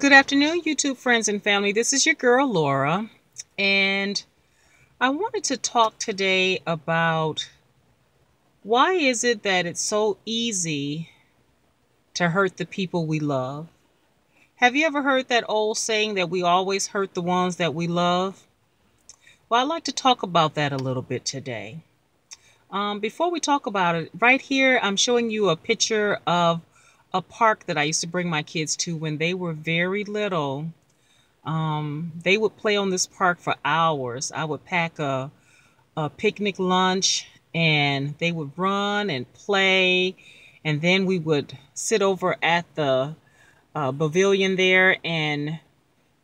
Good afternoon, YouTube friends and family. This is your girl, Laura, and I wanted to talk today about why is it that it's so easy to hurt the people we love? Have you ever heard that old saying that we always hurt the ones that we love? Well, I'd like to talk about that a little bit today. Before we talk about it, right here, I'm showing you a picture of a park that I used to bring my kids to when they were very little. They would play on this park for hours. I would pack a picnic lunch and they would run and play. And then we would sit over at the pavilion there and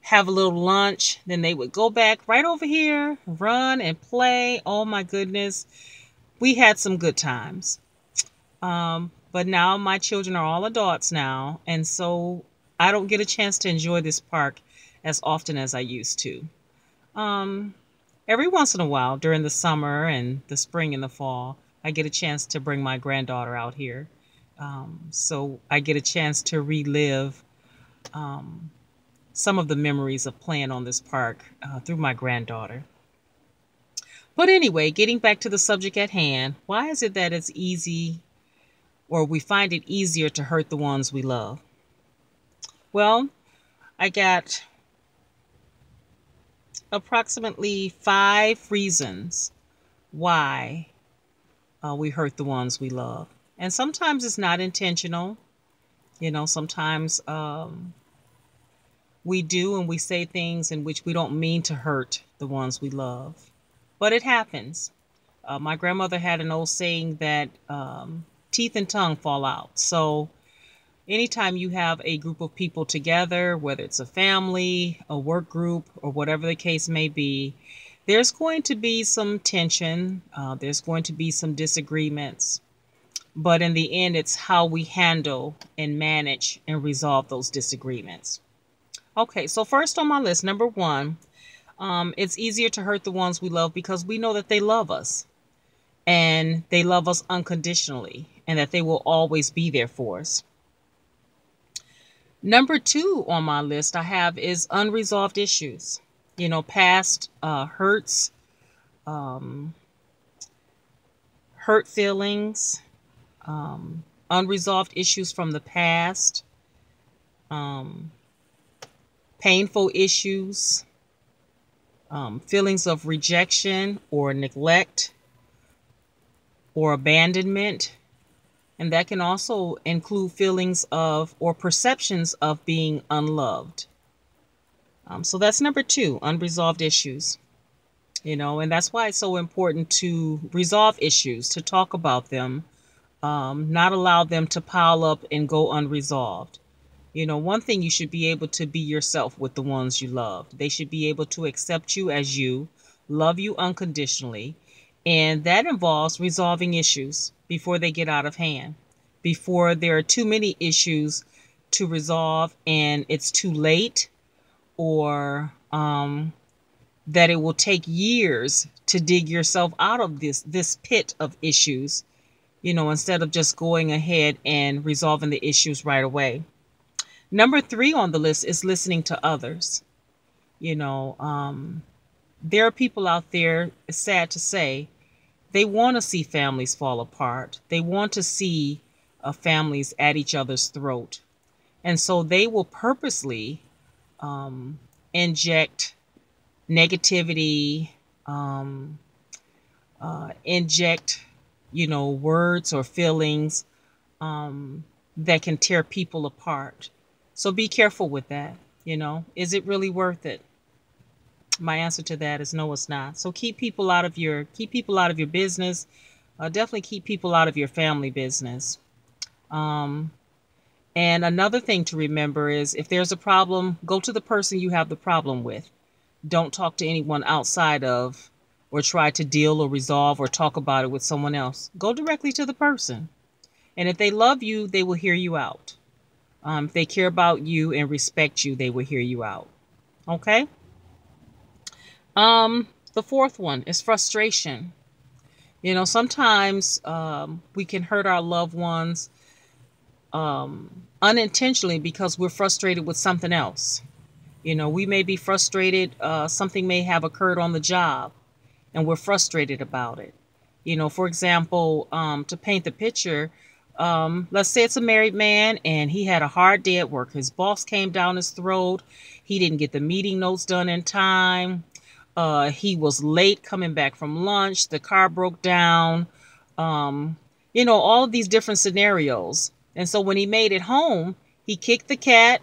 have a little lunch. Then they would go back right over here, run and play. Oh my goodness. We had some good times. But now my children are all adults now. And so I don't get a chance to enjoy this park as often as I used to. Every once in a while during the summer and the spring and the fall, I get a chance to bring my granddaughter out here. So I get a chance to relive some of the memories of playing on this park through my granddaughter. But anyway, getting back to the subject at hand, why is it that it's easy or we find it easier to hurt the ones we love? Well, I got approximately 5 reasons why we hurt the ones we love. And sometimes it's not intentional. Sometimes we do and we say things in which we don't mean to hurt the ones we love. But it happens. My grandmother had an old saying that teeth and tongue fall out. So anytime you have a group of people together, whether it's a family, a work group, or whatever the case may be, there's going to be some tension. There's going to be some disagreements. But in the end, it's how we handle and manage and resolve those disagreements. Okay, so first on my list, number 1, it's easier to hurt the ones we love because we know that they love us. And they love us unconditionally and that they will always be there for us. Number 2 on my list I have is unresolved issues. Past hurts, hurt feelings, unresolved issues from the past, painful issues, feelings of rejection or neglect or abandonment. And that can also include feelings of or perceptions of being unloved. So that's number 2, unresolved issues. And that's why it's so important to resolve issues, to talk about them, not allow them to pile up and go unresolved. One thing, you should be able to be yourself with the ones you love. They should be able to accept you as you, love you unconditionally. And that involves resolving issues before they get out of hand, before there are too many issues to resolve and it's too late, or that it will take years to dig yourself out of this pit of issues, instead of just going ahead and resolving the issues right away. Number 3 on the list is listening to others. There are people out there, it's sad to say, they want to see families fall apart. They want to see families at each other's throat. And so they will purposely inject negativity, inject, words or feelings that can tear people apart. So be careful with that. Is it really worth it? My answer to that is no, it's not. So keep people out of your business. Definitely keep people out of your family business. And another thing to remember is if there's a problem, go to the person you have the problem with. Don't talk to anyone outside of, or try to deal or resolve or talk about it with someone else. Go directly to the person. And if they love you, they will hear you out. If they care about you and respect you, they will hear you out. Okay? The 4th one is frustration. Sometimes we can hurt our loved ones unintentionally because we're frustrated with something else. We may be frustrated. Something may have occurred on the job and we're frustrated about it. For example, to paint the picture, let's say it's a married man and he had a hard day at work. His boss came down his throat. He didn't get the meeting notes done in time. He was late coming back from lunch. The car broke down. All of these different scenarios. And so when he made it home, he kicked the cat,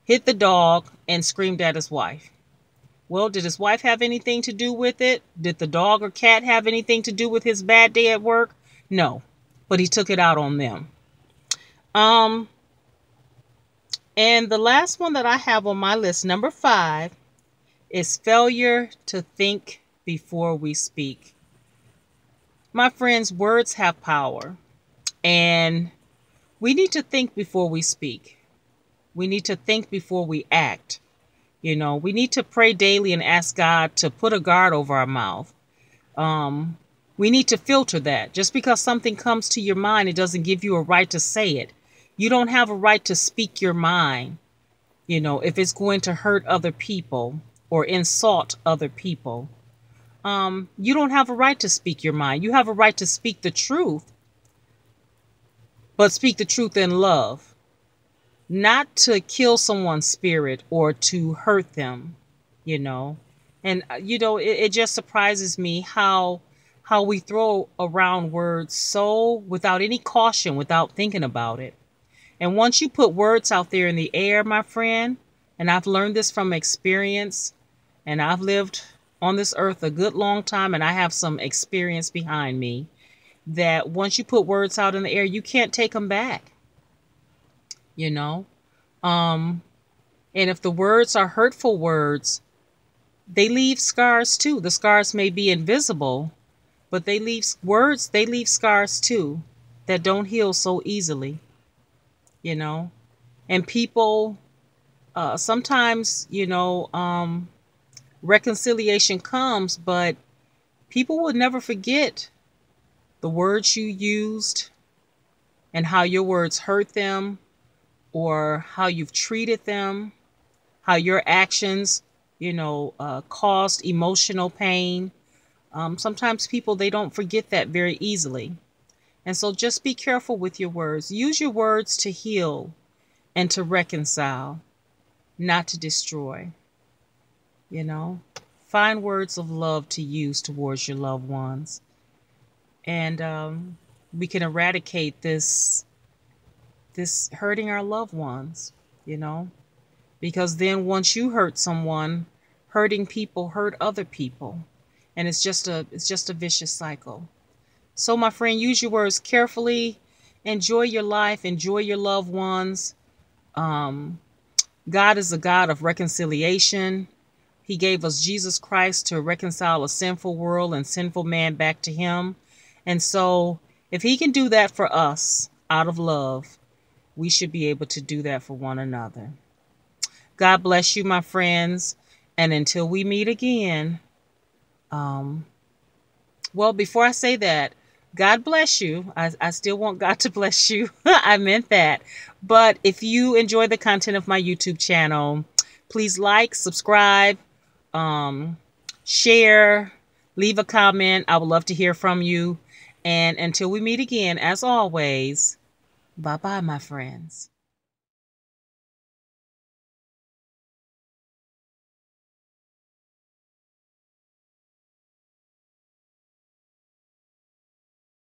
hit the dog, and screamed at his wife. Well, did his wife have anything to do with it? Did the dog or cat have anything to do with his bad day at work? No, but he took it out on them. And the last one that I have on my list, number 5, is failure to think before we speak. My friends, words have power, and we need to think before we speak. We need to think before we act. We need to pray daily and ask God to put a guard over our mouth. We need to filter that. Just because something comes to your mind, it doesn't give you a right to say it. You don't have a right to speak your mind, if it's going to hurt other people or insult other people. You don't have a right to speak your mind. You have a right to speak the truth, but speak the truth in love, not to kill someone's spirit or to hurt them, And, it just surprises me how we throw around words so without any caution, without thinking about it. And once you put words out there in the air, my friend, and I've learned this from experience, and I've lived on this earth a good long time, and I have some experience behind me, that once you put words out in the air, you can't take them back, And if the words are hurtful words, they leave scars too. The scars may be invisible, but they leave scars too that don't heal so easily, And people, sometimes, reconciliation comes, but people will never forget the words you used and how your words hurt them, or how you've treated them, how your actions, caused emotional pain. Sometimes people, they don't forget that very easily. And so just be careful with your words. Use your words to heal and to reconcile, not to destroy. Find words of love to use towards your loved ones. And we can eradicate this hurting our loved ones, because then once you hurt someone, hurting people hurt other people. And it's just a vicious cycle. So my friend, use your words carefully. Enjoy your life. Enjoy your loved ones. God is a God of reconciliation. He gave us Jesus Christ to reconcile a sinful world and sinful man back to him. And so if he can do that for us out of love, we should be able to do that for one another. God bless you, my friends. And until we meet again, well, before I say that, God bless you. I still want God to bless you. I meant that. But if you enjoy the content of my YouTube channel, please like, subscribe, share, leave a comment. I would love to hear from you. And until we meet again, as always, bye-bye, my friends.